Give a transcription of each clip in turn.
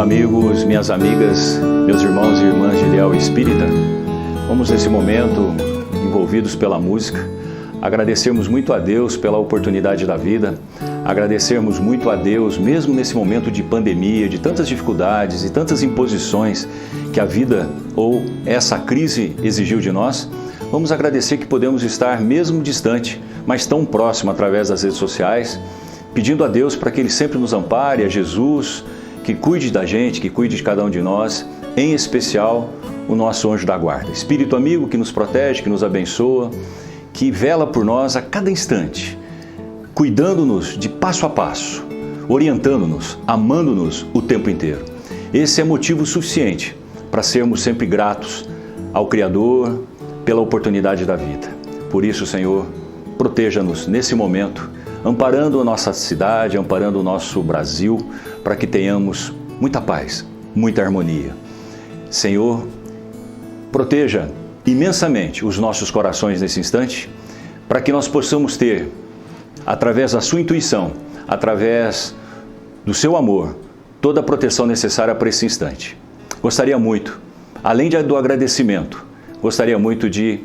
amigos, minhas amigas, meus irmãos e irmãs de Ideal Espírita, vamos nesse momento, envolvidos pela música, agradecermos muito a Deus pela oportunidade da vida, agradecermos muito a Deus, mesmo nesse momento de pandemia, de tantas dificuldades e tantas imposições que a vida ou essa crise exigiu de nós. Vamos agradecer que podemos estar mesmo distante, mas tão próximo através das redes sociais, pedindo a Deus para que Ele sempre nos ampare, a Jesus, que cuide da gente, que cuide de cada um de nós, em especial o nosso anjo da guarda. Espírito amigo que nos protege, que nos abençoa, que vela por nós a cada instante, cuidando-nos de passo a passo, orientando-nos, amando-nos o tempo inteiro. Esse é motivo suficiente para sermos sempre gratos ao Criador pela oportunidade da vida. Por isso, Senhor, proteja-nos nesse momento, amparando a nossa cidade, amparando o nosso Brasil, para que tenhamos muita paz, muita harmonia. Senhor, proteja imensamente os nossos corações nesse instante, para que nós possamos ter, através da sua intuição, através do seu amor, toda a proteção necessária para esse instante. Gostaria muito, além do agradecimento, gostaria muito de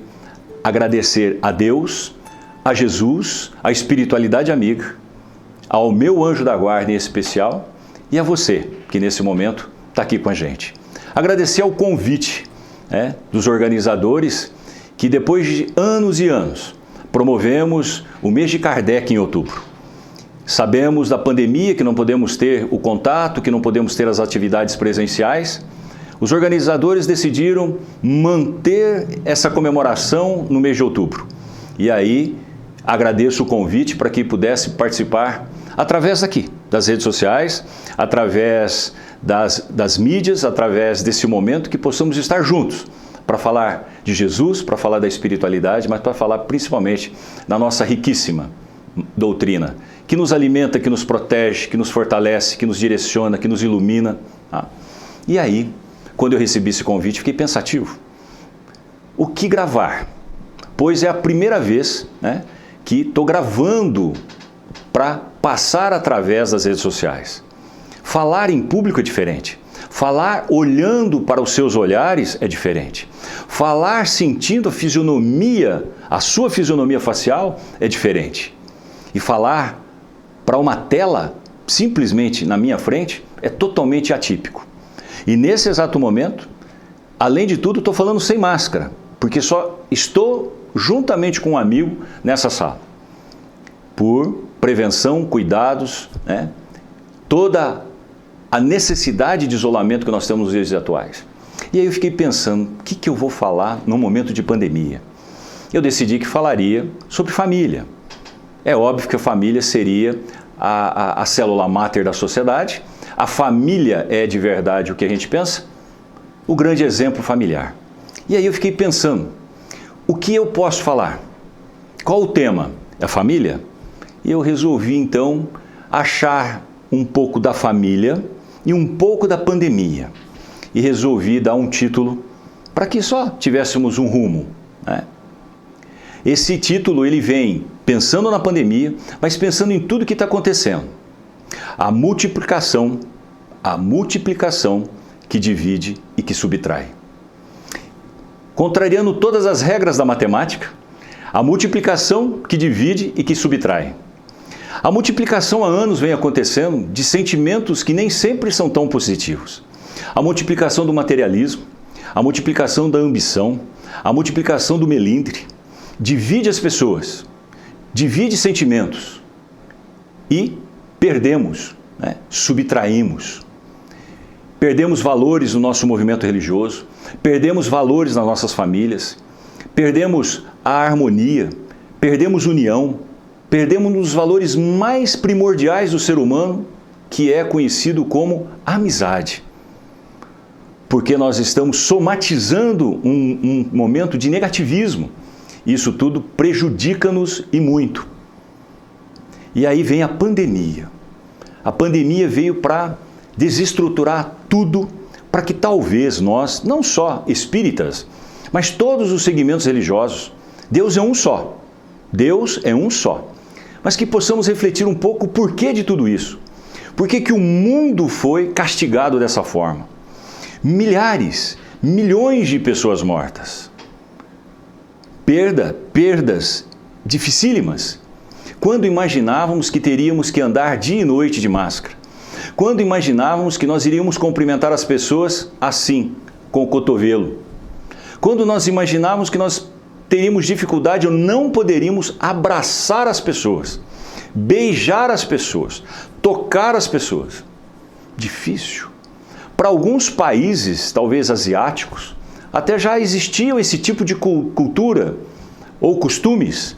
agradecer a Deus, a Jesus, a espiritualidade amiga, ao meu anjo da guarda em especial e a você, que nesse momento está aqui com a gente. Agradecer ao convite dos organizadores, que depois de anos e anos, promovemos o mês de Kardec em outubro. Sabemos da pandemia, que não podemos ter o contato, que não podemos ter as atividades presenciais. Os organizadores decidiram manter essa comemoração no mês de outubro. E aí, agradeço o convite para que pudesse participar através daqui, das redes sociais, através das mídias, através desse momento que possamos estar juntos para falar de Jesus, para falar da espiritualidade, mas para falar principalmente da nossa riquíssima doutrina, que nos alimenta, que nos protege, que nos fortalece, que nos direciona, que nos ilumina. E aí, quando eu recebi esse convite, fiquei pensativo. O que gravar? Pois é a primeira vez que estou gravando para passar através das redes sociais. Falar em público é diferente. Falar olhando para os seus olhares é diferente. Falar sentindo a fisionomia, a sua fisionomia facial é diferente. E falar para uma tela, simplesmente na minha frente, é totalmente atípico. E nesse exato momento, além de tudo, estou falando sem máscara, porque só estou juntamente com um amigo nessa sala. Por prevenção, cuidados, toda a necessidade de isolamento que nós temos nos dias atuais. E aí eu fiquei pensando, o que eu vou falar no momento de pandemia? Eu decidi que falaria sobre família. É óbvio que a família seria a célula máter da sociedade. A família é de verdade o que a gente pensa, o grande exemplo familiar. E aí eu fiquei pensando, o que eu posso falar? Qual o tema? É a família? E eu resolvi então achar um pouco da família e um pouco da pandemia. E resolvi dar um título para que só tivéssemos um rumo. Esse título ele vem pensando na pandemia, mas pensando em tudo que está acontecendo. A multiplicação que divide e que subtrai. Contrariando todas as regras da matemática, a multiplicação que divide e que subtrai. A multiplicação há anos vem acontecendo de sentimentos que nem sempre são tão positivos. A multiplicação do materialismo, a multiplicação da ambição, a multiplicação do melindre, divide as pessoas, divide sentimentos e perdemos, subtraímos. Perdemos valores no nosso movimento religioso, perdemos valores nas nossas famílias, perdemos a harmonia, perdemos união, perdemos os valores mais primordiais do ser humano, que é conhecido como amizade. Porque nós estamos somatizando um momento de negativismo. Isso tudo prejudica-nos e muito. E aí vem a pandemia. A pandemia veio para desestruturar tudo, para que talvez nós, não só espíritas, mas todos os segmentos religiosos, Deus é um só. Deus é um só. Mas que possamos refletir um pouco o porquê de tudo isso. Por que que o mundo foi castigado dessa forma? Milhares, milhões de pessoas mortas. Perdas dificílimas. Quando imaginávamos que teríamos que andar dia e noite de máscara? Quando imaginávamos que nós iríamos cumprimentar as pessoas assim, com o cotovelo? Quando nós imaginávamos que nós teríamos dificuldade ou não poderíamos abraçar as pessoas, beijar as pessoas, tocar as pessoas? Difícil. Para alguns países, talvez asiáticos, até já existiam esse tipo de cultura ou costumes.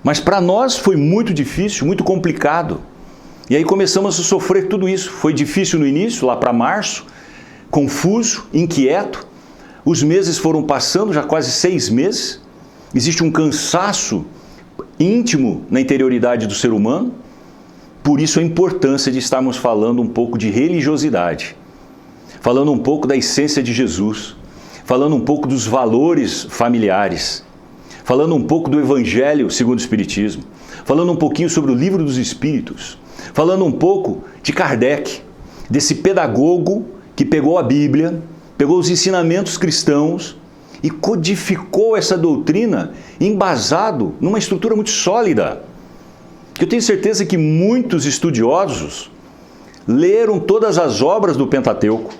Mas para nós foi muito difícil, muito complicado. E aí começamos a sofrer tudo isso. Foi difícil no início, lá para março, confuso, inquieto. Os meses foram passando, já quase 6 meses. Existe um cansaço íntimo na interioridade do ser humano. Por isso a importância de estarmos falando um pouco de religiosidade, falando um pouco da essência de Jesus, falando um pouco dos valores familiares, falando um pouco do Evangelho segundo o Espiritismo, falando um pouquinho sobre o Livro dos Espíritos, falando um pouco de Kardec, desse pedagogo que pegou a Bíblia, pegou os ensinamentos cristãos e codificou essa doutrina embasado numa estrutura muito sólida. Eu tenho certeza que muitos estudiosos leram todas as obras do Pentateuco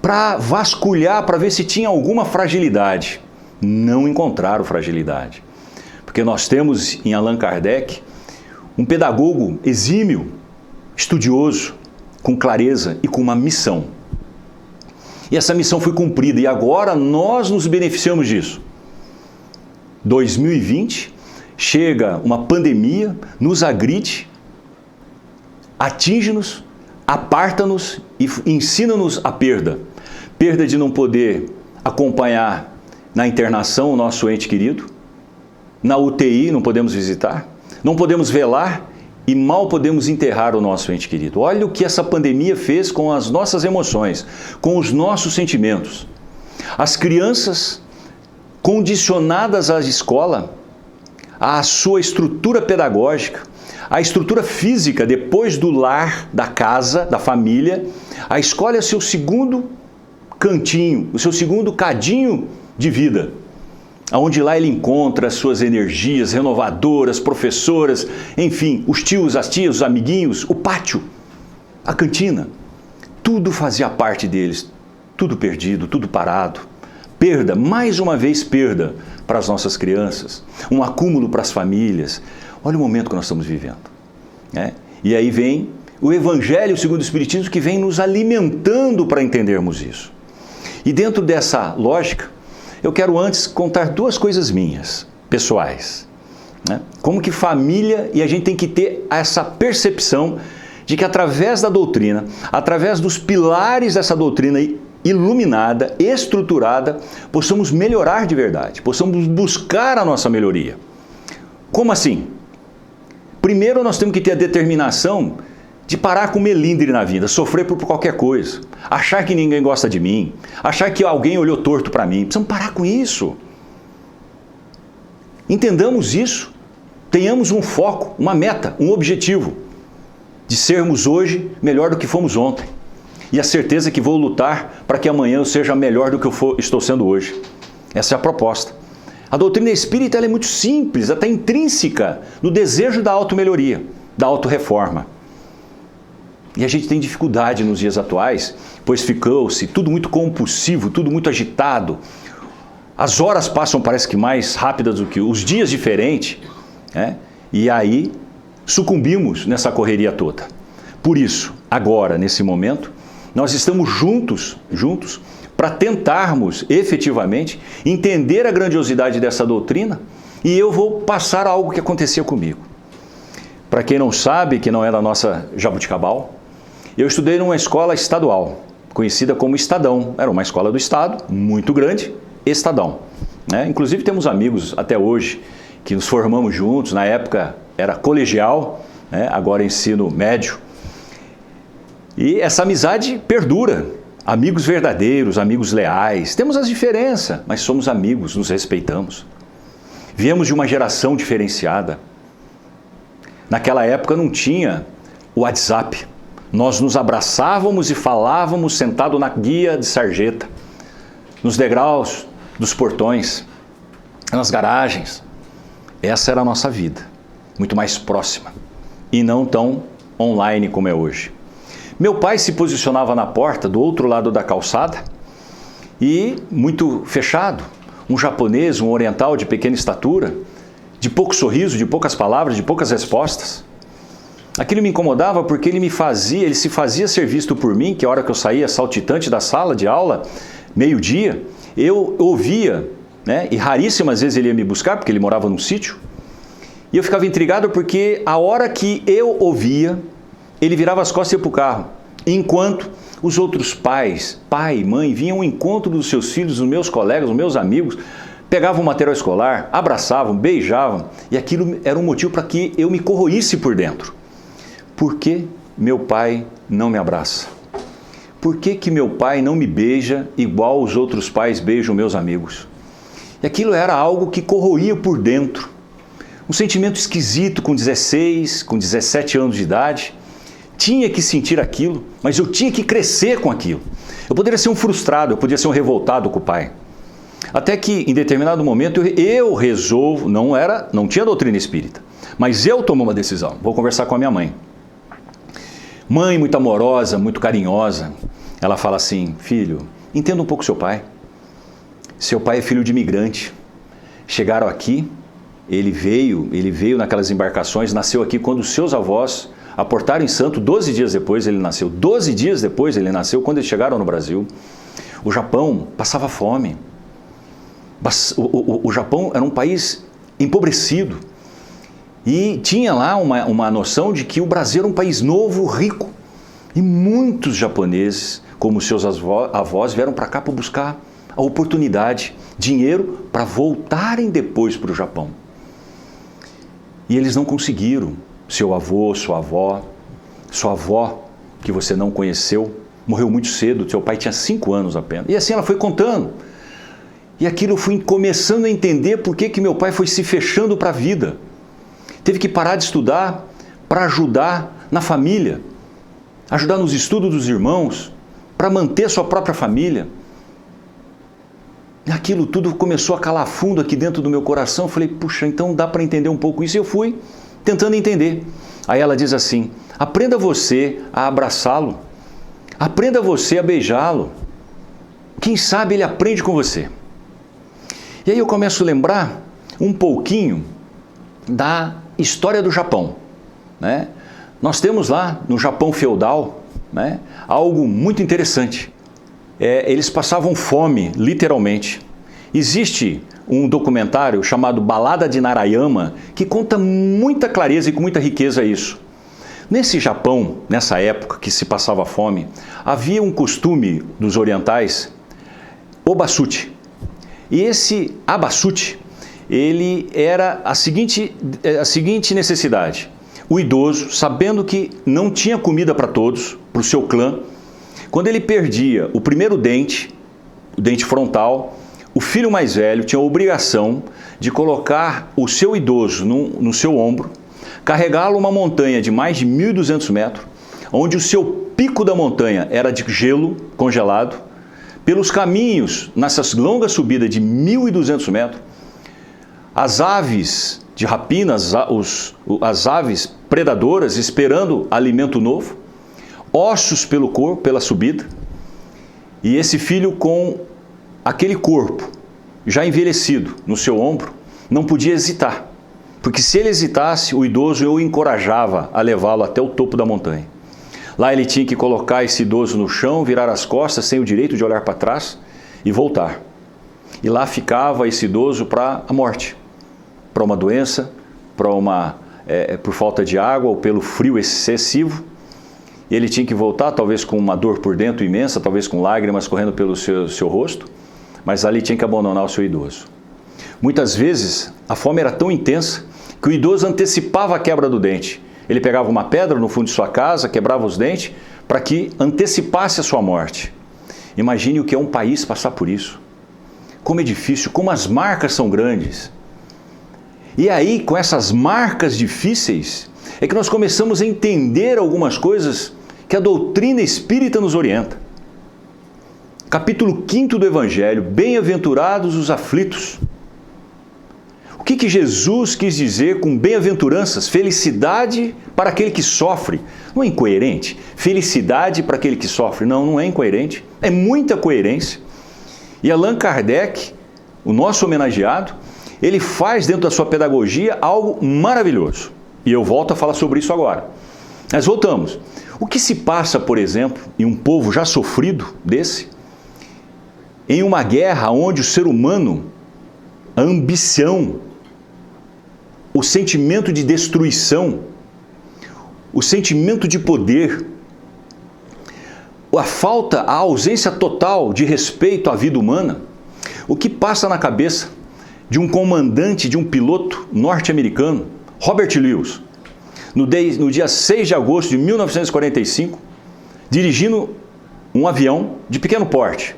para vasculhar, para ver se tinha alguma fragilidade. Não encontraram fragilidade. Porque nós temos em Allan Kardec um pedagogo exímio, estudioso, com clareza e com uma missão. E essa missão foi cumprida e agora nós nos beneficiamos disso. 2020, chega uma pandemia, nos agride, atinge-nos, aparta-nos e ensina-nos a perda. Perda de não poder acompanhar na internação o nosso ente querido, na UTI não podemos visitar, não podemos velar e mal podemos enterrar o nosso ente querido. Olha o que essa pandemia fez com as nossas emoções, com os nossos sentimentos. As crianças condicionadas à escola, à sua estrutura pedagógica, à estrutura física depois do lar, da casa, da família, a escola é o seu segundo cantinho, o seu segundo cadinho de vida, onde lá ele encontra as suas energias renovadoras, professoras, enfim, os tios, as tias, os amiguinhos, o pátio, a cantina, tudo fazia parte deles, tudo perdido, tudo parado. Perda, mais uma vez perda para as nossas crianças, um acúmulo para as famílias. Olha o momento que nós estamos vivendo, né? E aí vem o Evangelho segundo o Espiritismo que vem nos alimentando para entendermos isso. E dentro dessa lógica, eu quero antes contar 2 coisas minhas, pessoais, né? Como que família, e a gente tem que ter essa percepção de que através da doutrina, através dos pilares dessa doutrina iluminada, estruturada, possamos melhorar de verdade, possamos buscar a nossa melhoria. Como assim? Primeiro nós temos que ter a determinação de parar com melindre na vida, sofrer por qualquer coisa, achar que ninguém gosta de mim, achar que alguém olhou torto para mim. Precisamos parar com isso. Entendamos isso, tenhamos um foco, uma meta, um objetivo de sermos hoje melhor do que fomos ontem. E a certeza que vou lutar para que amanhã eu seja melhor do que estou sendo hoje. Essa é a proposta. A doutrina espírita ela é muito simples, até intrínseca no desejo da auto-melhoria, da auto-reforma. E a gente tem dificuldade nos dias atuais, pois ficou-se tudo muito compulsivo, tudo muito agitado. As horas passam, parece que mais rápidas do que os dias diferentes, né? E aí sucumbimos nessa correria toda. Por isso, agora, nesse momento, nós estamos juntos para tentarmos efetivamente entender a grandiosidade dessa doutrina e eu vou passar algo que acontecia comigo. Para quem não sabe, que não é da nossa Jabuticabal, eu estudei numa escola estadual, conhecida como Estadão. Era uma escola do Estado, muito grande, Estadão, né? Inclusive temos amigos até hoje que nos formamos juntos, na época era colegial, né? Agora ensino médio. E essa amizade perdura, amigos verdadeiros, amigos leais. Temos as diferenças, mas somos amigos, nos respeitamos. Viemos de uma geração diferenciada. Naquela época não tinha WhatsApp. Nós nos abraçávamos e falávamos sentado na guia de sarjeta, nos degraus dos portões, nas garagens. Essa era a nossa vida, muito mais próxima e não tão online como é hoje. Meu pai se posicionava na porta do outro lado da calçada e, muito fechado, um japonês, um oriental de pequena estatura, de pouco sorriso, de poucas palavras, de poucas respostas. Aquilo me incomodava porque ele se fazia ser visto por mim, que a hora que eu saía saltitante da sala de aula, meio-dia, eu ouvia, né? E raríssimas vezes ele ia me buscar, porque ele morava num sítio, e eu ficava intrigado porque a hora que eu ouvia, ele virava as costas e ia para o carro, enquanto os outros pais, pai e mãe, vinham ao encontro dos seus filhos, dos meus colegas, dos meus amigos, pegavam o material escolar, abraçavam, beijavam, e aquilo era um motivo para que eu me corroísse por dentro. Por que meu pai não me abraça? Por que meu pai não me beija igual os outros pais beijam meus amigos? E aquilo era algo que corroía por dentro. Um sentimento esquisito com 16, com 17 anos de idade. Tinha que sentir aquilo, mas eu tinha que crescer com aquilo. Eu poderia ser um frustrado, eu poderia ser um revoltado com o pai. Até que, em determinado momento, eu resolvo, não tinha doutrina espírita, mas eu tomo uma decisão. Vou conversar com a minha mãe. Mãe muito amorosa, muito carinhosa. Ela fala assim: filho, entenda um pouco seu pai. Seu pai é filho de imigrante. Chegaram aqui, ele veio naquelas embarcações, nasceu aqui quando os seus avós aportaram em Santo, 12 dias depois ele nasceu. 12 dias depois ele nasceu, quando eles chegaram no Brasil. O Japão passava fome. O Japão era um país empobrecido. E tinha lá uma noção de que o Brasil era um país novo, rico. E muitos japoneses, como seus avós, vieram para cá para buscar a oportunidade, dinheiro, para voltarem depois para o Japão. E eles não conseguiram. Seu avô, sua avó, que você não conheceu, morreu muito cedo, seu pai tinha 5 anos apenas. E assim ela foi contando. E aquilo eu fui começando a entender por que meu pai foi se fechando para a vida. Teve que parar de estudar para ajudar na família, ajudar nos estudos dos irmãos, para manter sua própria família. E aquilo tudo começou a calar fundo aqui dentro do meu coração. Eu falei, puxa, então dá para entender um pouco isso. E eu fui tentando entender. Aí ela diz assim: aprenda você a abraçá-lo, aprenda você a beijá-lo. Quem sabe ele aprende com você. E aí eu começo a lembrar um pouquinho da história do Japão, né? Nós temos lá no Japão feudal, né, algo muito interessante. Eles passavam fome, literalmente. Existe um documentário chamado Balada de Narayama que conta muita clareza e com muita riqueza isso. Nesse Japão, nessa época que se passava fome, havia um costume dos orientais, o basuti. E esse abasuti, ele era a seguinte necessidade. O idoso, sabendo que não tinha comida para todos, para o seu clã, quando ele perdia o primeiro dente, o dente frontal, o filho mais velho tinha a obrigação de colocar o seu idoso no seu ombro, carregá-lo uma montanha de mais de 1.200 metros, onde o seu pico da montanha era de gelo congelado, pelos caminhos, nessas longas subidas de 1.200 metros, as aves de rapina, as aves predadoras esperando alimento novo, ossos pelo corpo, pela subida, e esse filho com aquele corpo já envelhecido no seu ombro, não podia hesitar, porque se ele hesitasse, o idoso o encorajava a levá-lo até o topo da montanha. Lá ele tinha que colocar esse idoso no chão, virar as costas, sem o direito de olhar para trás e voltar. E lá ficava esse idoso para a morte, para uma doença, por falta de água ou pelo frio excessivo. E ele tinha que voltar, talvez com uma dor por dentro imensa, talvez com lágrimas correndo pelo seu rosto, mas ali tinha que abandonar o seu idoso. Muitas vezes a fome era tão intensa que o idoso antecipava a quebra do dente. Ele pegava uma pedra no fundo de sua casa, quebrava os dentes, para que antecipasse a sua morte. Imagine o que é um país passar por isso. Como é difícil, como as marcas são grandes. E aí, com essas marcas difíceis, é que nós começamos a entender algumas coisas que a doutrina espírita nos orienta. Capítulo 5 do Evangelho, bem-aventurados os aflitos. O que Jesus quis dizer com bem-aventuranças? Felicidade para aquele que sofre. Não é incoerente? Felicidade para aquele que sofre. Não, não é incoerente. É muita coerência. E Allan Kardec, o nosso homenageado, ele faz dentro da sua pedagogia algo maravilhoso. E eu volto a falar sobre isso agora. Mas voltamos. O que se passa, por exemplo, em um povo já sofrido desse, em uma guerra onde o ser humano, a ambição, o sentimento de destruição, o sentimento de poder, a ausência total de respeito à vida humana, o que passa na cabeça de um comandante, de um piloto norte-americano, Robert Lewis, no dia 6 de agosto de 1945, dirigindo um avião de pequeno porte,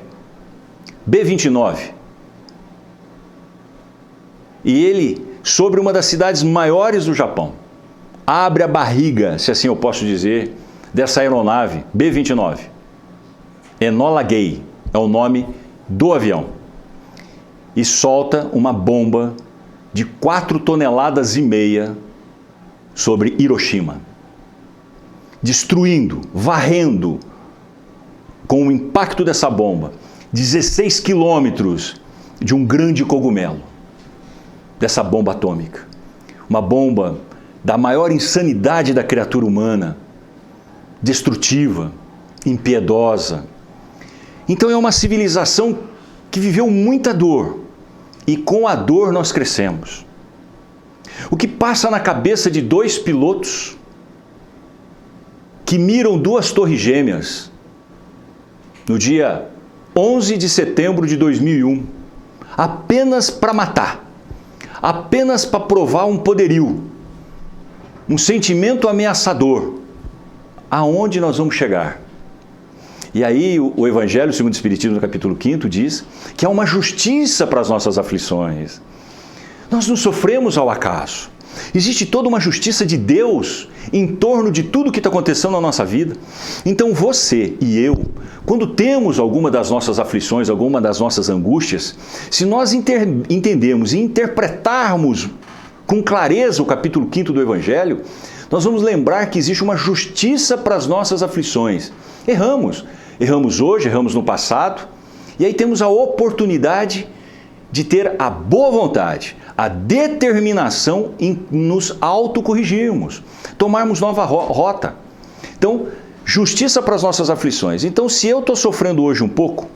B-29. E ele, sobre uma das cidades maiores do Japão, abre a barriga, se assim eu posso dizer, dessa aeronave B-29. Enola Gay é o nome do avião. E solta uma bomba de 4,5 toneladas sobre Hiroshima. Destruindo, varrendo, com o impacto dessa bomba, 16 quilômetros de um grande cogumelo, dessa bomba atômica. Uma bomba da maior insanidade da criatura humana, destrutiva, impiedosa. Então é uma civilização que viveu muita dor, e com a dor nós crescemos. O que passa na cabeça de 2 pilotos que miram 2 torres gêmeas no dia 11 de setembro de 2001, apenas para matar, apenas para provar um poderio, um sentimento ameaçador. Aonde nós vamos chegar? E aí o Evangelho segundo o Espiritismo, no capítulo 5, diz que há uma justiça para as nossas aflições. Nós não sofremos ao acaso. Existe toda uma justiça de Deus em torno de tudo que está acontecendo na nossa vida. Então você e eu, quando temos alguma das nossas aflições, alguma das nossas angústias, se nós entendermos e interpretarmos com clareza o capítulo 5 do Evangelho, nós vamos lembrar que existe uma justiça para as nossas aflições. Erramos. Erramos hoje, erramos no passado, e aí temos a oportunidade de ter a boa vontade, a determinação em nos autocorrigirmos, tomarmos nova rota. Então, justiça para as nossas aflições. Então, se eu estou sofrendo hoje um pouco,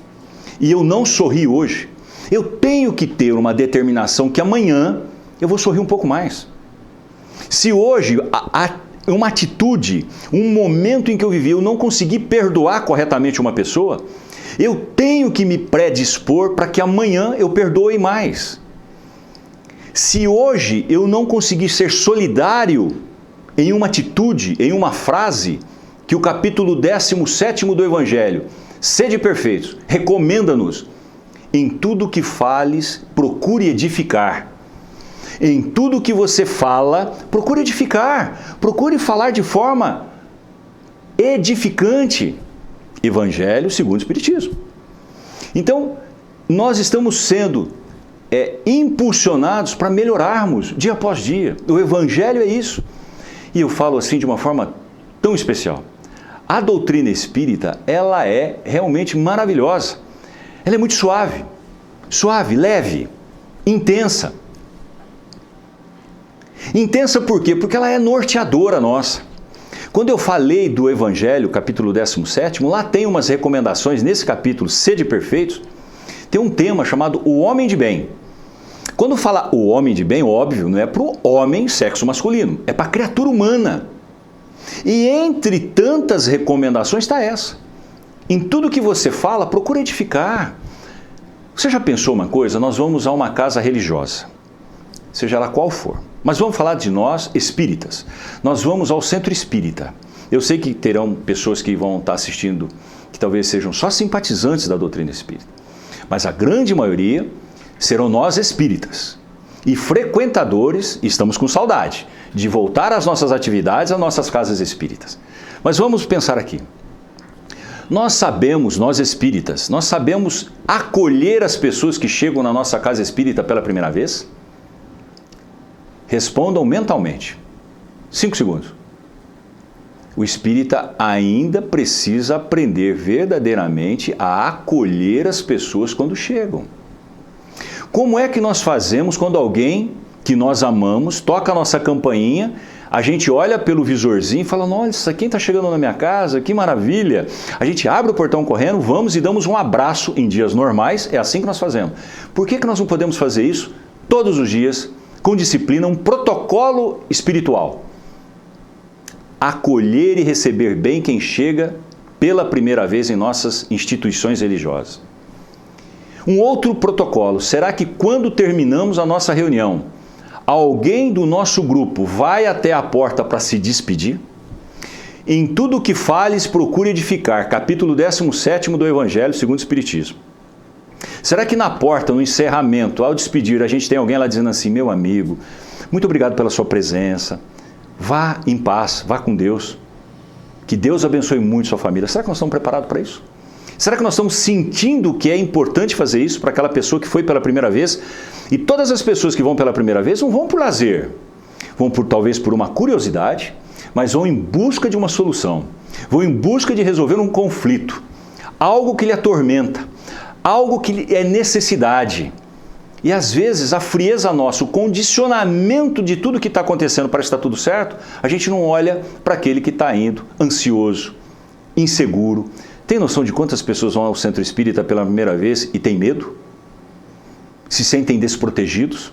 e eu não sorri hoje, eu tenho que ter uma determinação que amanhã eu vou sorrir um pouco mais. Se hoje uma atitude, um momento em que eu vivi, eu não consegui perdoar corretamente uma pessoa, eu tenho que me predispor para que amanhã eu perdoe mais. Se hoje eu não conseguir ser solidário em uma atitude, em uma frase, que o capítulo 17º do Evangelho, Sede Perfeitos, recomenda-nos: em tudo que fales, procure edificar. Em tudo que você fala, procure edificar, procure falar de forma edificante. Evangelho segundo o Espiritismo. Então, nós estamos sendo impulsionados para melhorarmos dia após dia. O Evangelho é isso. E eu falo assim de uma forma tão especial. A doutrina espírita, ela é realmente maravilhosa. Ela é muito suave, leve, intensa. Intensa por quê? Porque ela é norteadora nossa. Quando eu falei do Evangelho, capítulo 17º, lá tem umas recomendações, nesse capítulo, Sede Perfeitos, tem um tema chamado o homem de bem. Quando fala o homem de bem, óbvio, não é para o homem sexo masculino, é para a criatura humana. E entre tantas recomendações está essa. Em tudo que você fala, procura edificar. Você já pensou uma coisa? Nós vamos a uma casa religiosa, seja ela qual for. Mas vamos falar de nós, espíritas. Nós vamos ao centro espírita. Eu sei que terão pessoas que vão estar assistindo, que talvez sejam só simpatizantes da doutrina espírita. Mas a grande maioria serão nós espíritas. E frequentadores, estamos com saudade. de voltar às nossas atividades, às nossas casas espíritas. Mas vamos pensar aqui. Nós sabemos, nós espíritas, nós sabemos acolher as pessoas que chegam na nossa casa espírita pela primeira vez? Respondam mentalmente. 5 segundos. O espírita ainda precisa aprender verdadeiramente a acolher as pessoas quando chegam. Como é que nós fazemos quando alguém que nós amamos toca a nossa campainha, a gente olha pelo visorzinho e fala, nossa, quem está chegando na minha casa? Que maravilha! A gente abre o portão correndo, vamos e damos um abraço em dias normais, é assim que nós fazemos. Por que nós não podemos fazer isso todos os dias, com disciplina, um protocolo espiritual? Acolher e receber bem quem chega pela primeira vez em nossas instituições religiosas. Um outro protocolo, será que quando terminamos a nossa reunião, alguém do nosso grupo vai até a porta para se despedir? Em tudo o que fales, procure edificar, capítulo 17 do Evangelho segundo o Espiritismo. Será que na porta, no encerramento, ao despedir, a gente tem alguém lá dizendo assim, meu amigo, muito obrigado pela sua presença, vá em paz, vá com Deus, que Deus abençoe muito sua família. Será que nós estamos preparados para isso? Será que nós estamos sentindo que é importante fazer isso para aquela pessoa que foi pela primeira vez? E todas as pessoas que vão pela primeira vez não vão por lazer, vão talvez por uma curiosidade, mas vão em busca de uma solução, vão em busca de resolver um conflito, algo que lhe atormenta, algo que é necessidade. E às vezes a frieza nossa, o condicionamento de tudo que está acontecendo para estar tudo certo, a gente não olha para aquele que está indo ansioso, inseguro. Tem noção de quantas pessoas vão ao centro espírita pela primeira vez e têm medo? Se sentem desprotegidos?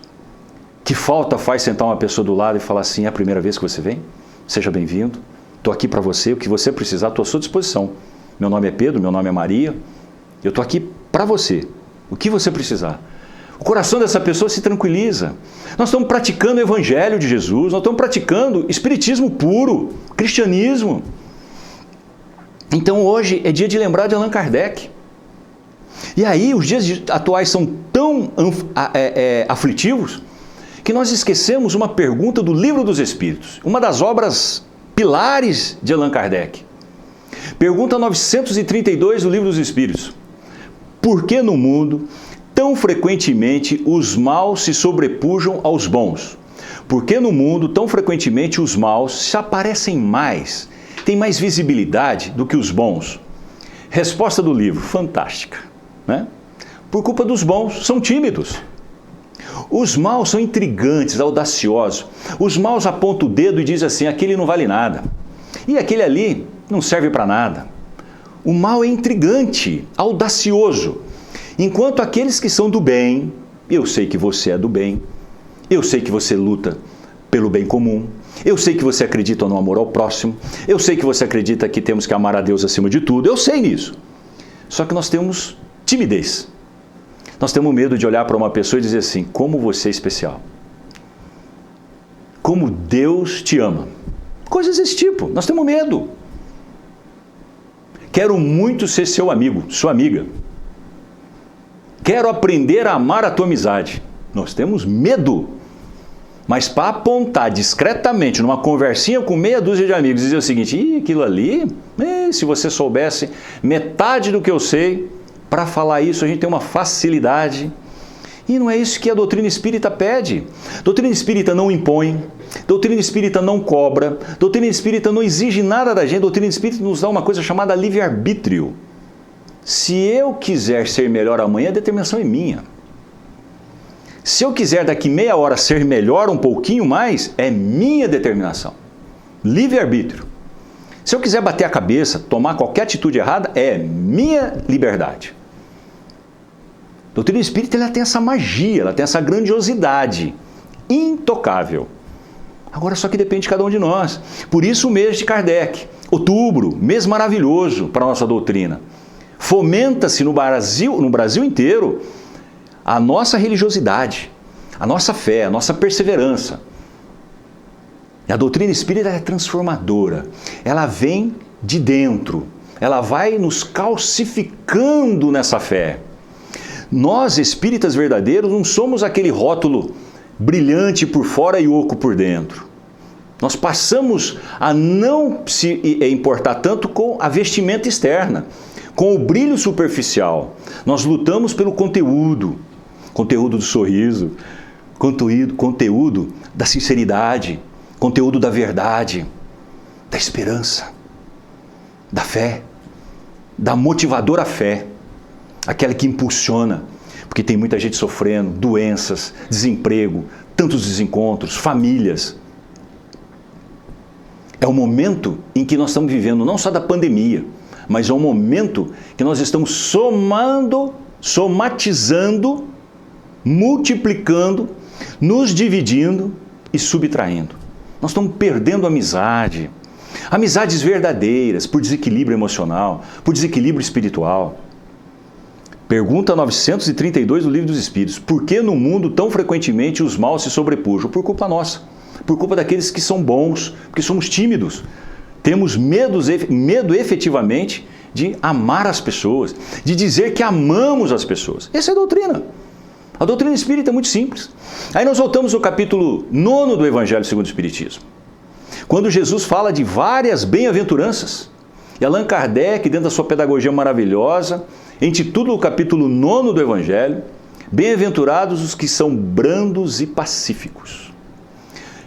Que falta faz sentar uma pessoa do lado e falar assim, é a primeira vez que você vem? Seja bem-vindo, estou aqui para você, o que você precisar, estou à sua disposição. Meu nome é Pedro, meu nome é Maria, eu estou aqui para você, o que você precisar. O coração dessa pessoa se tranquiliza. Nós estamos praticando o Evangelho de Jesus, nós estamos praticando espiritismo puro, cristianismo. Então hoje é dia de lembrar de Allan Kardec. E aí os dias atuais são tão aflitivos que nós esquecemos uma pergunta do Livro dos Espíritos, uma das obras pilares de Allan Kardec. Pergunta 932 do Livro dos Espíritos. Por que no mundo tão frequentemente os maus se sobrepujam aos bons? Por que no mundo tão frequentemente os maus se aparecem mais, têm mais visibilidade do que os bons? Resposta do livro, fantástica, né? Por culpa dos bons, são tímidos. Os maus são intrigantes, audaciosos. Os maus apontam o dedo e dizem assim, aquele não vale nada. E aquele ali não serve para nada. O mal é intrigante, audacioso. Enquanto aqueles que são do bem, eu sei que você é do bem, eu sei que você luta pelo bem comum, eu sei que você acredita no amor ao próximo, eu sei que você acredita que temos que amar a Deus acima de tudo, eu sei nisso. Só que nós temos timidez. Nós temos medo de olhar para uma pessoa e dizer assim, como você é especial. Como Deus te ama. Coisas desse tipo, nós temos medo. Quero muito ser seu amigo, sua amiga. Quero aprender a amar a tua amizade. Nós temos medo. Mas para apontar discretamente, numa conversinha com meia dúzia de amigos, dizer o seguinte, aquilo ali, se você soubesse metade do que eu sei, para falar isso a gente tem uma facilidade. E não é isso que a doutrina espírita pede. Doutrina espírita não impõe, doutrina espírita não cobra, doutrina espírita não exige nada da gente, doutrina espírita nos dá uma coisa chamada livre-arbítrio. Se eu quiser ser melhor amanhã, a determinação é minha. Se eu quiser daqui meia hora ser melhor um pouquinho mais, é minha determinação. Livre-arbítrio. Se eu quiser bater a cabeça, tomar qualquer atitude errada, é minha liberdade. A doutrina espírita ela tem essa magia, ela tem essa grandiosidade, intocável. Agora só que depende de cada um de nós. Por isso o mês de Kardec, outubro, mês maravilhoso para a nossa doutrina. Fomenta-se no Brasil inteiro a nossa religiosidade, a nossa fé, a nossa perseverança. E a doutrina espírita é transformadora, ela vem de dentro, ela vai nos calcificando nessa fé. Nós, espíritas verdadeiros, não somos aquele rótulo brilhante por fora e oco por dentro. Nós passamos a não se importar tanto com a vestimenta externa, com o brilho superficial. Nós lutamos pelo conteúdo do sorriso, conteúdo da sinceridade, conteúdo da verdade, da esperança, da fé, da motivadora fé, aquela que impulsiona, porque tem muita gente sofrendo, doenças, desemprego, tantos desencontros, famílias. É o momento em que nós estamos vivendo, não só da pandemia, mas é um momento que nós estamos somatizando, multiplicando, nos dividindo e subtraindo. Nós estamos perdendo amizade, amizades verdadeiras, por desequilíbrio emocional, por desequilíbrio espiritual. Pergunta 932 do Livro dos Espíritos: por que no mundo tão frequentemente os maus se sobrepujam? Por culpa nossa, por culpa daqueles que são bons, porque somos tímidos. Temos medo efetivamente de amar as pessoas, de dizer que amamos as pessoas. Essa é a doutrina. A doutrina espírita é muito simples. Aí nós voltamos ao capítulo 9 do Evangelho segundo o Espiritismo, quando Jesus fala de várias bem-aventuranças. E Allan Kardec, dentro da sua pedagogia maravilhosa, intitula o capítulo 9 do Evangelho: Bem-aventurados os que são brandos e pacíficos.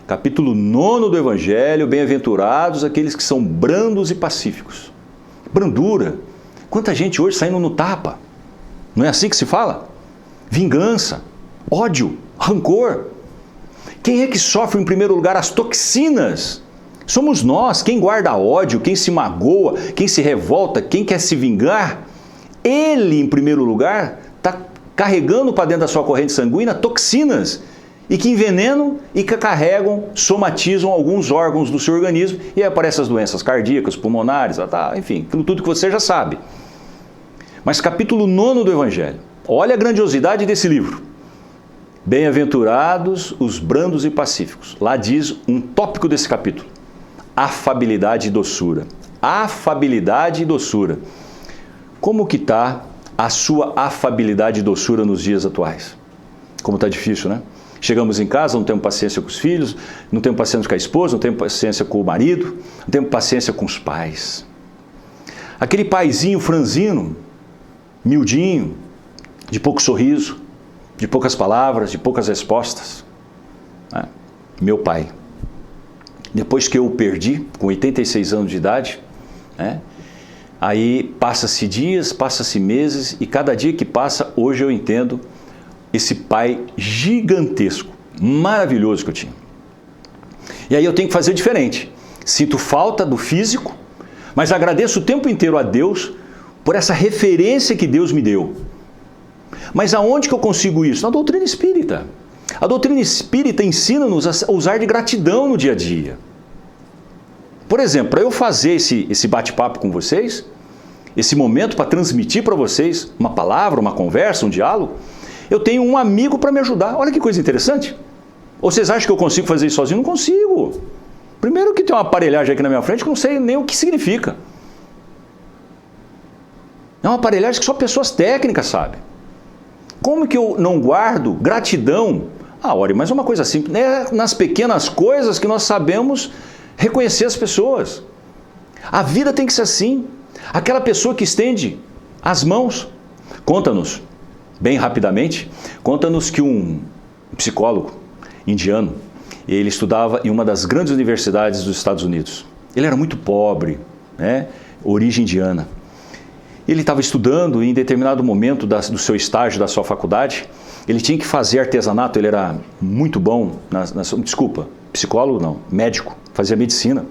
Capítulo 9 do Evangelho: Bem-aventurados aqueles que são brandos e pacíficos. Brandura. Quanta gente hoje saindo no tapa. Não é assim que se fala? Vingança, ódio, rancor. Quem é que sofre em primeiro lugar as toxinas? Somos nós. Quem guarda ódio, quem se magoa, quem se revolta, quem quer se vingar, ele em primeiro lugar está carregando para dentro da sua corrente sanguínea toxinas e que envenenam e que carregam, somatizam alguns órgãos do seu organismo e aí aparecem as doenças cardíacas, pulmonares, enfim, tudo que você já sabe. Mas capítulo 9 do Evangelho, olha a grandiosidade desse livro. Bem-aventurados os brandos e pacíficos. Lá diz um tópico desse capítulo: afabilidade e doçura. Afabilidade e doçura. Como que está a sua afabilidade e doçura nos dias atuais? Como está difícil, né? Chegamos em casa, não temos paciência com os filhos, não temos paciência com a esposa, não temos paciência com o marido, não temos paciência com os pais. Aquele paizinho franzino, miudinho, de pouco sorriso, de poucas palavras, de poucas respostas. Meu pai. Depois que eu o perdi, com 86 anos de idade, aí passa-se dias, passa-se meses, e cada dia que passa, hoje eu entendo esse pai gigantesco, maravilhoso que eu tinha. E aí eu tenho que fazer diferente. Sinto falta do físico, mas agradeço o tempo inteiro a Deus por essa referência que Deus me deu. Mas aonde que eu consigo isso? Na doutrina espírita. A doutrina espírita ensina-nos a usar de gratidão no dia a dia. Por exemplo, para eu fazer esse bate-papo com vocês, esse momento para transmitir para vocês uma palavra, uma conversa, um diálogo, eu tenho um amigo para me ajudar. Olha que coisa interessante. Ou vocês acham que eu consigo fazer isso sozinho? Não consigo. Primeiro que tem uma aparelhagem aqui na minha frente que eu não sei nem o que significa. É uma aparelhagem que só pessoas técnicas sabem. Como que eu não guardo gratidão? Ori, mas é uma coisa simples. É nas pequenas coisas que nós sabemos reconhecer as pessoas. A vida tem que ser assim. Aquela pessoa que estende as mãos. Conta-nos, bem rapidamente, conta-nos que um psicólogo indiano, ele estudava em uma das grandes universidades dos Estados Unidos. Ele era muito pobre, origem indiana. Ele estava estudando e em determinado momento do seu estágio, da sua faculdade, ele tinha que fazer artesanato. Ele era muito bom, psicólogo não, médico, fazia medicina,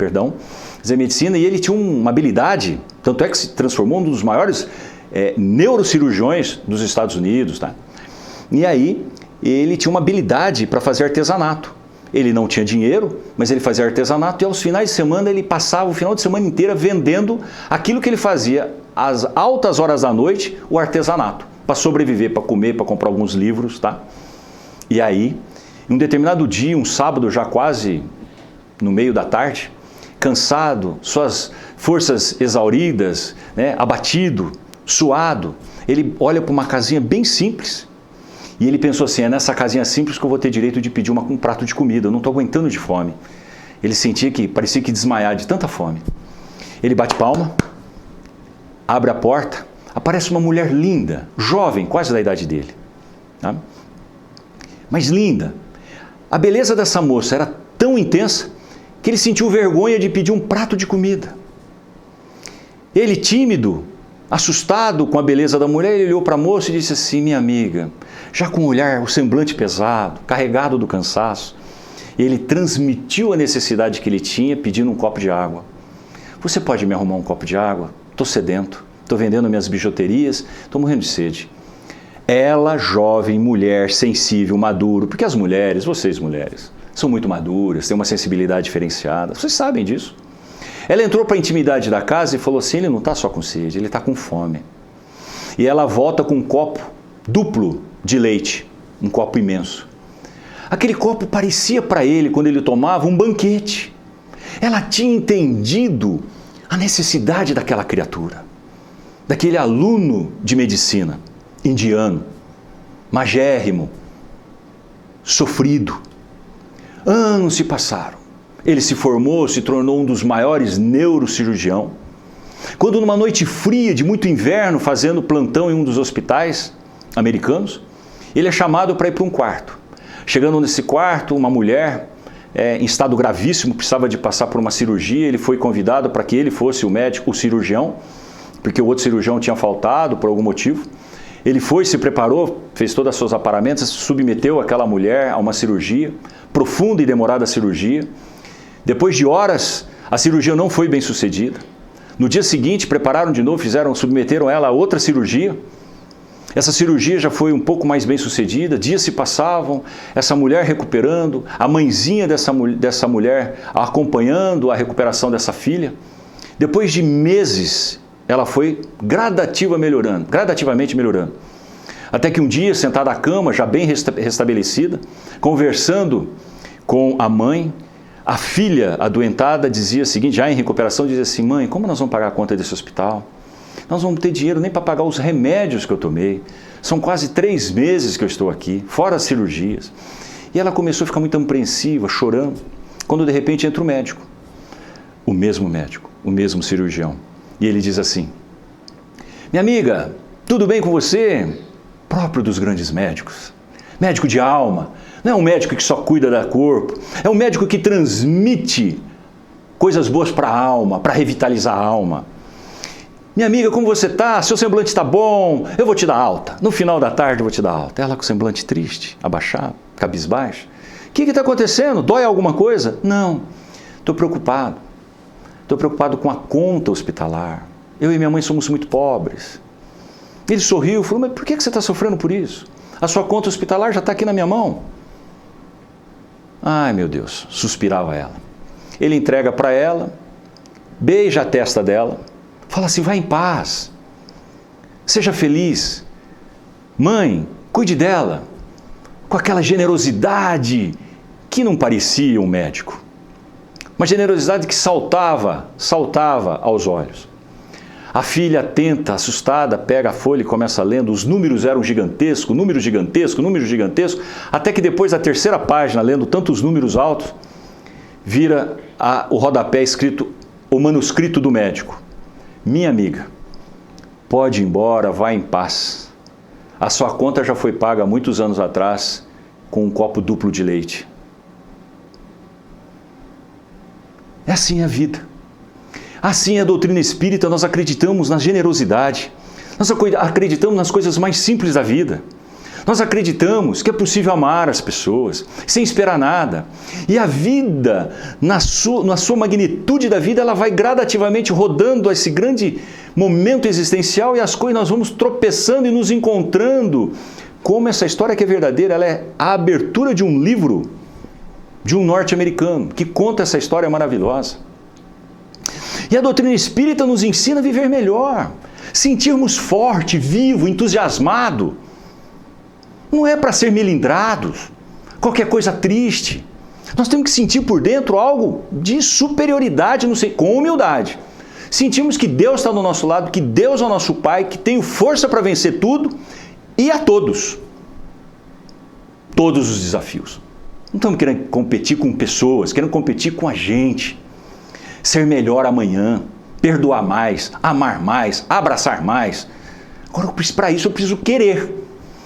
e ele tinha uma habilidade, tanto é que se transformou num dos maiores neurocirurgiões dos Estados Unidos. Tá? E aí, ele tinha uma habilidade para fazer artesanato. Ele não tinha dinheiro, mas ele fazia artesanato e aos finais de semana ele passava o final de semana inteira vendendo aquilo que ele fazia às altas horas da noite, o artesanato, para sobreviver, para comer, para comprar alguns livros. Tá? E aí, em um determinado dia, um sábado já quase no meio da tarde, cansado, suas forças exauridas, abatido, suado, ele olha para uma casinha bem simples e ele pensou assim: é nessa casinha simples que eu vou ter direito de pedir um prato de comida, eu não estou aguentando de fome. Ele sentia que parecia que desmaiar de tanta fome. Ele bate palma, abre a porta, aparece uma mulher linda, jovem, quase da idade dele. Tá? Mas linda. A beleza dessa moça era tão intensa que ele sentiu vergonha de pedir um prato de comida. Ele, tímido, assustado com a beleza da mulher, ele olhou para a moça e disse assim: minha amiga, já com o olhar, o semblante pesado, carregado do cansaço, ele transmitiu a necessidade que ele tinha pedindo um copo de água. Você pode me arrumar um copo de água? Estou sedento, estou vendendo minhas bijuterias, estou morrendo de sede. Ela, jovem, mulher, sensível, maduro, porque as mulheres, vocês mulheres, são muito maduras, têm uma sensibilidade diferenciada, vocês sabem disso. Ela entrou para a intimidade da casa e falou assim: ele não está só com sede, ele está com fome. E ela volta com um copo duplo de leite, um copo imenso. Aquele copo parecia para ele, quando ele tomava, um banquete. Ela tinha entendido a necessidade daquela criatura, daquele aluno de medicina, indiano, magérrimo, sofrido. Anos se passaram. Ele se formou, se tornou um dos maiores neurocirurgiões. Quando numa noite fria, de muito inverno, fazendo plantão em um dos hospitais americanos, ele é chamado para ir para um quarto. Chegando nesse quarto, uma mulher em estado gravíssimo, precisava de passar por uma cirurgia, ele foi convidado para que ele fosse o médico, o cirurgião, porque o outro cirurgião tinha faltado por algum motivo. Ele foi, se preparou, fez todas as suas aparamentos, submeteu aquela mulher a uma cirurgia, profunda e demorada cirurgia. Depois de horas, a cirurgia não foi bem sucedida. No dia seguinte, prepararam de novo, submeteram ela a outra cirurgia. Essa cirurgia já foi um pouco mais bem sucedida, dias se passavam, essa mulher recuperando, a mãezinha dessa mulher acompanhando a recuperação dessa filha. Depois de meses, ela foi gradativamente melhorando. Até que um dia, sentada à cama, já bem restabelecida, conversando com a mãe, a filha adoentada dizia o seguinte, já em recuperação, dizia assim: mãe, como nós vamos pagar a conta desse hospital? Nós não vamos ter dinheiro nem para pagar os remédios que eu tomei. São quase 3 meses que eu estou aqui, fora as cirurgias. E ela começou a ficar muito apreensiva, chorando, quando de repente entra o médico, o mesmo cirurgião. E ele diz assim: minha amiga, tudo bem com você? Próprio dos grandes médicos. Médico de alma. Não é um médico que só cuida do corpo. É um médico que transmite coisas boas para a alma, para revitalizar a alma. Minha amiga, como você está? Seu semblante está bom, eu vou te dar alta. No final da tarde eu vou te dar alta. Ela com o semblante triste, abaixado, cabisbaixo. O que está acontecendo? Dói alguma coisa? Não, estou preocupado. Estou preocupado com a conta hospitalar. Eu e minha mãe somos muito pobres. Ele sorriu e falou: mas por que você está sofrendo por isso? A sua conta hospitalar já está aqui na minha mão. Ai, meu Deus, suspirava ela. Ele entrega para ela, beija a testa dela, fala assim: vai em paz, seja feliz. Mãe, cuide dela, com aquela generosidade que não parecia um médico. Uma generosidade que saltava aos olhos. A filha, atenta, assustada, pega a folha e começa lendo. Os números eram gigantescos, número gigantesco, até que depois da 3ª página, lendo tantos números altos, vira o rodapé escrito, o manuscrito do médico: minha amiga, pode ir embora, vá em paz. A sua conta já foi paga há muitos anos atrás com um copo duplo de leite. É assim a vida. Assim é a doutrina espírita. Nós acreditamos na generosidade. Nós acreditamos nas coisas mais simples da vida. Nós acreditamos que é possível amar as pessoas sem esperar nada. E a vida, na sua magnitude da vida, ela vai gradativamente rodando esse grande momento existencial, e as coisas nós vamos tropeçando e nos encontrando. Como essa história que é verdadeira, ela é a abertura de um livro de um norte-americano que conta essa história maravilhosa. E a doutrina espírita nos ensina a viver melhor, sentirmos forte, vivo, entusiasmado. Não é para ser melindrados, qualquer coisa triste. Nós temos que sentir por dentro algo de superioridade, com humildade. Sentimos que Deus está do nosso lado, que Deus é o nosso Pai, que tem força para vencer tudo e a todos. Todos os desafios. Não estamos querendo competir com pessoas, querendo competir com a gente. Ser melhor amanhã, perdoar mais, amar mais, abraçar mais. Agora, para isso eu preciso querer.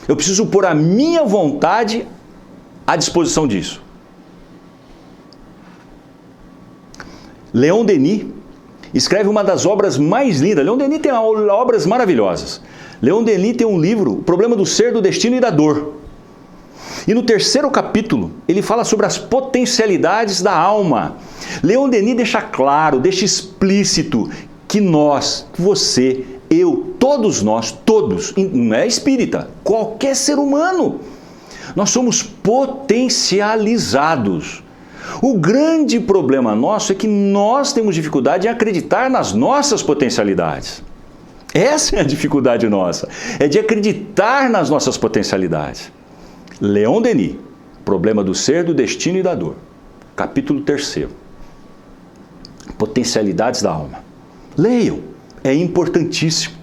Eu preciso pôr a minha vontade à disposição disso. Leon Denis escreve uma das obras mais lindas. Leon Denis tem obras maravilhosas. Leon Denis tem um livro, O Problema do Ser, do Destino e da Dor. E no 3º capítulo, ele fala sobre as potencialidades da alma. Leon Denis deixa claro, deixa explícito que nós, você, eu, todos nós, todos, não é espírita, qualquer ser humano, nós somos potencializados. O grande problema nosso é que nós temos dificuldade em acreditar nas nossas potencialidades. Essa é a dificuldade nossa, é de acreditar nas nossas potencialidades. Leon Denis, Problema do Ser, do Destino e da Dor. Capítulo 3. Potencialidades da alma. Leiam, é importantíssimo.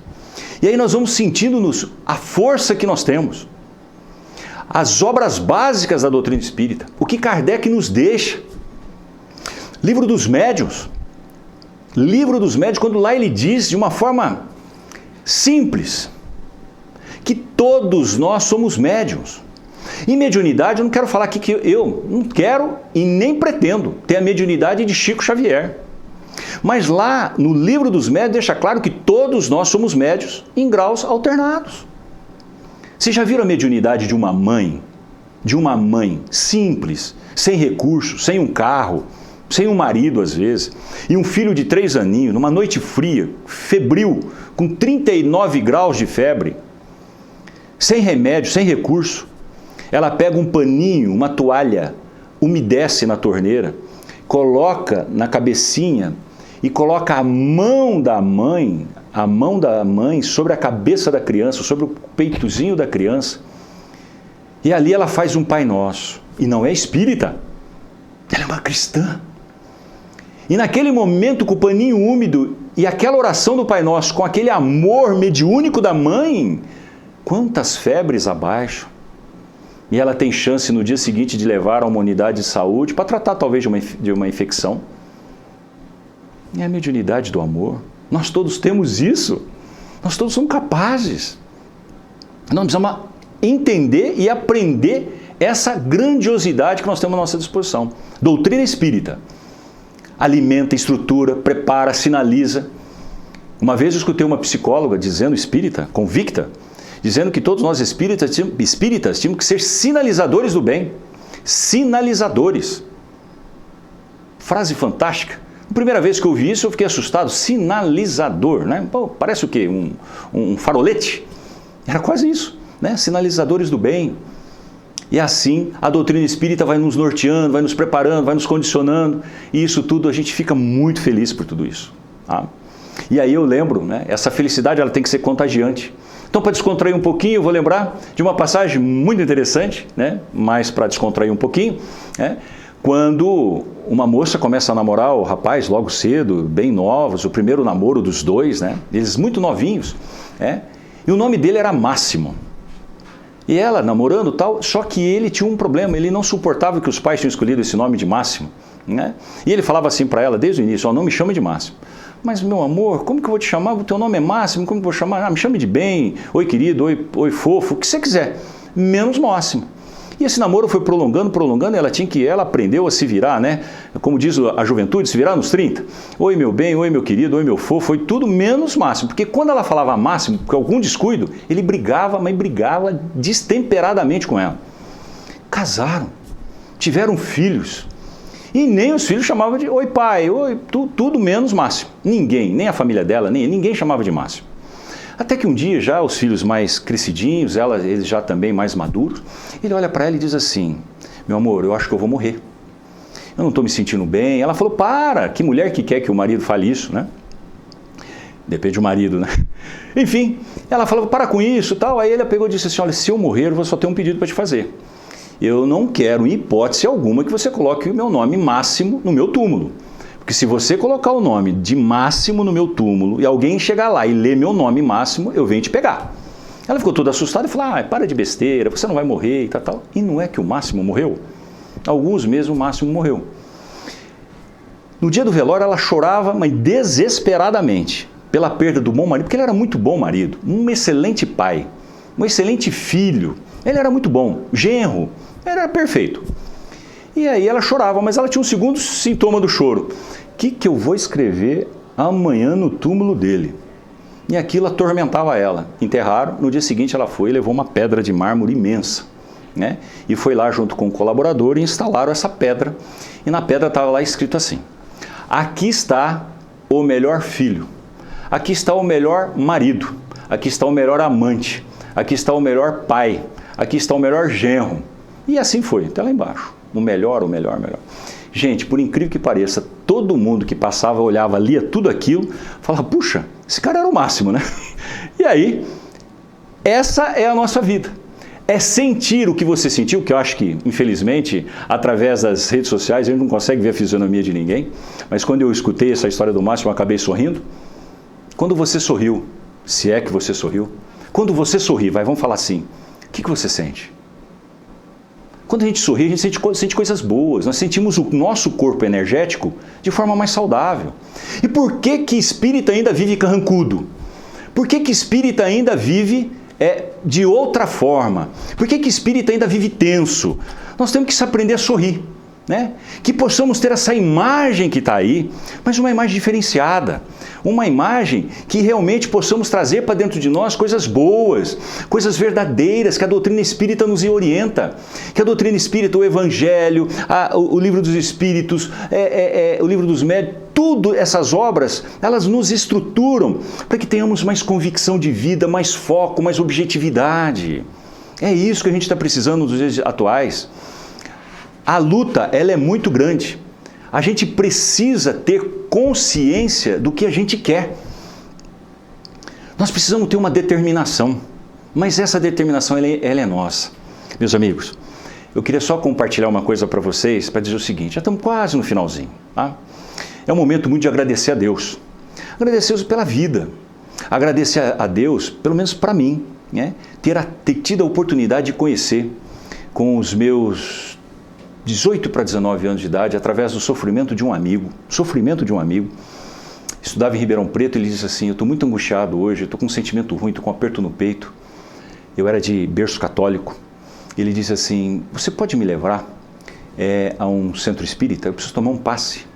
E aí nós vamos sentindo-nos a força que nós temos. As obras básicas da doutrina espírita. O que Kardec nos deixa. Livro dos Médiuns. Livro dos Médiuns, quando lá ele diz de uma forma simples que todos nós somos médiuns. Em mediunidade, eu não quero falar aqui que eu não quero e nem pretendo ter a mediunidade de Chico Xavier. Mas lá no Livro dos Médiuns deixa claro que todos nós somos médiuns em graus alternados. Vocês já viram a mediunidade de uma mãe? De uma mãe simples, sem recursos, sem um carro, sem um marido às vezes, e um filho de 3 aninhos, numa noite fria, febril, com 39 graus de febre, sem remédio, sem recurso. Ela pega um paninho, uma toalha, umedece na torneira, coloca na cabecinha e coloca a mão da mãe sobre a cabeça da criança, sobre o peitozinho da criança. E ali ela faz um Pai Nosso. E não é espírita, ela é uma cristã. E naquele momento, com o paninho úmido e aquela oração do Pai Nosso, com aquele amor mediúnico da mãe, quantas febres abaixo. E ela tem chance no dia seguinte de levar a uma unidade de saúde para tratar talvez de uma infecção. É a mediunidade do amor. Nós todos temos isso. Nós todos somos capazes. Nós precisamos entender e aprender essa grandiosidade que nós temos à nossa disposição. Doutrina espírita. Alimenta, estrutura, prepara, sinaliza. Uma vez eu escutei uma psicóloga dizendo, espírita, convicta, dizendo que todos nós espíritas tínhamos que ser sinalizadores do bem. Sinalizadores. Frase fantástica. A primeira vez que eu ouvi isso, eu fiquei assustado. Sinalizador, né? Pô, parece o quê? Um farolete? Era quase isso, né? Sinalizadores do bem. E assim, a doutrina espírita vai nos norteando, vai nos preparando, vai nos condicionando. E isso tudo, a gente fica muito feliz por tudo isso. Tá? E aí eu lembro, né? Essa felicidade ela tem que ser contagiante. Então, para descontrair um pouquinho, eu vou lembrar de uma passagem muito interessante, né? Mas para descontrair um pouquinho, né? Quando uma moça começa a namorar o rapaz logo cedo, bem novos, o primeiro namoro dos dois, né? Eles muito novinhos, né? E o nome dele era Máximo. E ela namorando tal, só que ele tinha um problema, ele não suportava que os pais tinham escolhido esse nome de Máximo, né? E ele falava assim para ela desde o início, ó, não me chama de Máximo. Mas, meu amor, como que eu vou te chamar? O teu nome é Máximo, como que eu vou chamar? Ah, me chame de bem, oi querido, oi fofo, o que você quiser, menos Máximo. E esse namoro foi prolongando, e ela aprendeu a se virar, né? Como diz a juventude, se virar nos 30. Oi meu bem, oi meu querido, oi meu fofo, foi tudo menos Máximo. Porque quando ela falava Máximo, com algum descuido, ele brigava, mas brigava destemperadamente com ela. Casaram, tiveram filhos. E nem os filhos chamavam de oi pai, oi, tudo menos Máximo. Ninguém, nem a família dela, ninguém chamava de Máximo. Até que um dia, já os filhos mais crescidinhos, eles já também mais maduros, ele olha para ela e diz assim, meu amor, eu acho que eu vou morrer. Eu não estou me sentindo bem. Ela falou, para, que mulher que quer que o marido fale isso, né? Depende do marido, né? Enfim, ela falou, para com isso e tal. Aí ele pegou e disse assim, olha, se eu morrer, eu vou só ter um pedido para te fazer. Eu não quero, em hipótese alguma, que você coloque o meu nome Máximo no meu túmulo. Porque se você colocar o nome de Máximo no meu túmulo e alguém chegar lá e ler meu nome Máximo, eu venho te pegar. Ela ficou toda assustada e falou, para de besteira, você não vai morrer e tal. E não é que o Máximo morreu? Alguns meses, no máximo, morreu. No dia do velório, ela chorava, mas desesperadamente, pela perda do bom marido, porque ele era muito bom marido, um excelente pai, um excelente filho, ele era muito bom, genro, ele era perfeito. E aí ela chorava, mas ela tinha um segundo sintoma do choro. O que eu vou escrever amanhã no túmulo dele? E aquilo atormentava ela. Enterraram, no dia seguinte ela foi e levou uma pedra de mármore imensa, né? E foi lá junto com o colaborador e instalaram essa pedra. E na pedra estava lá escrito assim: aqui está o melhor filho, aqui está o melhor marido, aqui está o melhor amante, aqui está o melhor pai, aqui está o melhor genro. E assim foi, até lá embaixo. O melhor, o melhor, o melhor. Gente, por incrível que pareça, todo mundo que passava, olhava, lia tudo aquilo, falava, puxa, esse cara era o máximo, né? E aí, essa é a nossa vida. É sentir o que você sentiu, que eu acho que, infelizmente, através das redes sociais, a gente não consegue ver a fisionomia de ninguém, mas quando eu escutei essa história do Máximo, eu acabei sorrindo. Quando você sorriu, se é que você sorriu, quando você sorri, vamos falar assim, o que você sente? Quando a gente sorri, a gente sente coisas boas, nós sentimos o nosso corpo energético de forma mais saudável. E por que que espírita ainda vive carrancudo? Por que que espírita ainda vive de outra forma? Por que que espírita ainda vive tenso? Nós temos que aprender a sorrir, né? Que possamos ter essa imagem que está aí, mas uma imagem diferenciada. Uma imagem que realmente possamos trazer para dentro de nós coisas boas, coisas verdadeiras, que a doutrina espírita nos orienta. Que a doutrina espírita, o Evangelho, o Livro dos Espíritos, o Livro dos Médiuns, tudo essas obras, elas nos estruturam para que tenhamos mais convicção de vida, mais foco, mais objetividade. É isso que a gente está precisando nos dias atuais. A luta, ela é muito grande. A gente precisa ter consciência do que a gente quer. Nós precisamos ter uma determinação, mas essa determinação ela é nossa. Meus amigos, eu queria só compartilhar uma coisa para vocês, para dizer o seguinte, já estamos quase no finalzinho, tá? É um momento muito de agradecer a Deus. Agradecer a Deus pela vida. Agradecer a Deus, pelo menos para mim, né? Ter tido a oportunidade de conhecer com os meus 18 para 19 anos de idade, através do sofrimento de um amigo, estudava em Ribeirão Preto, ele disse assim, eu estou muito angustiado hoje, eu estou com um sentimento ruim, estou com um aperto no peito, eu era de berço católico, ele disse assim, você pode me levar a um centro espírita? Eu preciso tomar um passe.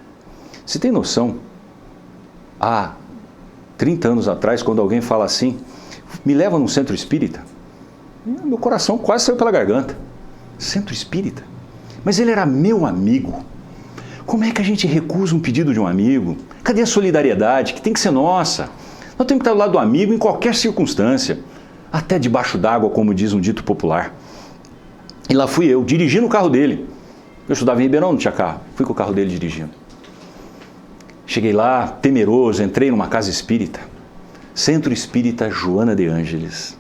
Você tem noção, há 30 anos atrás, quando alguém fala assim, me leva num centro espírita, meu coração quase saiu pela garganta. Centro espírita? Mas ele era meu amigo. Como é que a gente recusa um pedido de um amigo? Cadê a solidariedade, que tem que ser nossa? Nós temos que estar do lado do amigo em qualquer circunstância, até debaixo d'água, como diz um dito popular. E lá fui eu, dirigindo o carro dele. Eu estudava em Ribeirão, não tinha carro. Fui com o carro dele dirigindo. Cheguei lá, temeroso, entrei numa casa espírita. Centro Espírita Joana de Ângeles.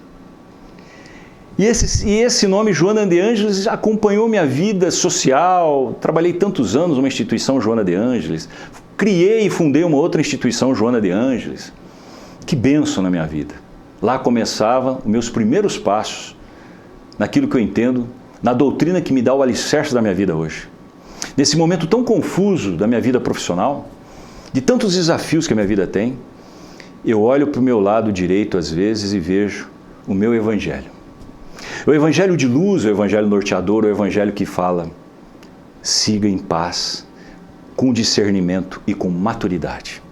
E esse nome, Joana de Ângeles, acompanhou minha vida social. Trabalhei tantos anos numa instituição Joana de Ângeles. Criei e fundei uma outra instituição Joana de Ângeles. Que bênção na minha vida. Lá começavam os meus primeiros passos naquilo que eu entendo, na doutrina que me dá o alicerce da minha vida hoje. Nesse momento tão confuso da minha vida profissional, de tantos desafios que a minha vida tem, eu olho para o meu lado direito às vezes e vejo o meu Evangelho. O Evangelho de luz, o Evangelho norteador, o Evangelho que fala, siga em paz, com discernimento e com maturidade.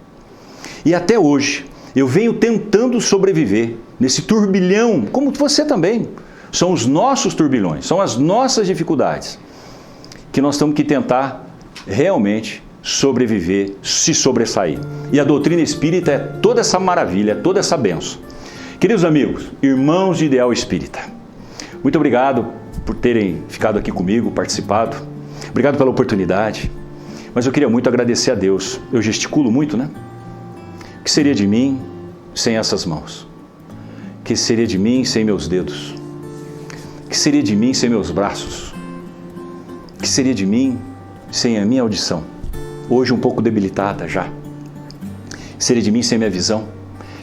E até hoje, eu venho tentando sobreviver nesse turbilhão, como você também. São os nossos turbilhões, são as nossas dificuldades, que nós temos que tentar realmente sobreviver, se sobressair. E a doutrina espírita é toda essa maravilha, toda essa bênção. Queridos amigos, irmãos de Ideal Espírita, muito obrigado por terem ficado aqui comigo, participado. Obrigado pela oportunidade. Mas eu queria muito agradecer a Deus. Eu gesticulo muito, né? O que seria de mim sem essas mãos? O que seria de mim sem meus dedos? O que seria de mim sem meus braços? O que seria de mim sem a minha audição? Hoje um pouco debilitada já. O que seria de mim sem minha visão?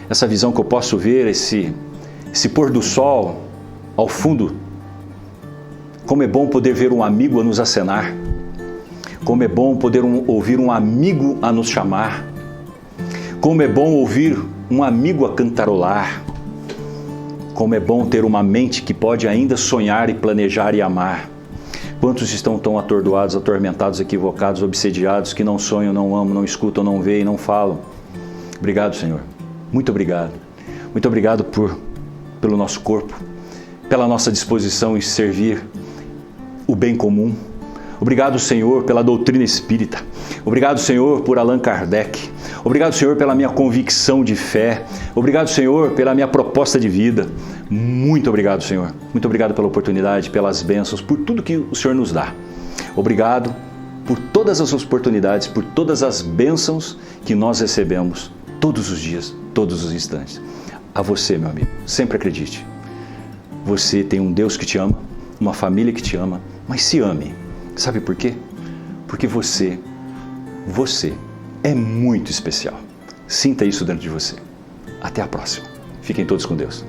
Essa visão que eu posso ver, esse pôr do sol ao fundo Como é bom poder ver um amigo a nos acenar. Como é bom poder ouvir um amigo a nos chamar. Como é bom ouvir um amigo a cantarolar. Como é bom ter uma mente que pode ainda sonhar e planejar e amar. Quantos estão tão atordoados, atormentados, equivocados, obsediados, que não sonham, não amam, não escutam, não veem, não falam. Obrigado, Senhor. Muito obrigado. Muito obrigado pelo nosso corpo, pela nossa disposição em servir o bem comum. Obrigado, Senhor, pela doutrina espírita. Obrigado, Senhor, por Allan Kardec. Obrigado, Senhor, pela minha convicção de fé. Obrigado, Senhor, pela minha proposta de vida. Muito obrigado, Senhor. Muito obrigado pela oportunidade, pelas bênçãos, por tudo que o Senhor nos dá. Obrigado por todas as oportunidades, por todas as bênçãos que nós recebemos todos os dias, todos os instantes. A você, meu amigo, sempre acredite. Você tem um Deus que te ama, uma família que te ama, mas se ame. Sabe por quê? Porque você é muito especial. Sinta isso dentro de você. Até a próxima. Fiquem todos com Deus.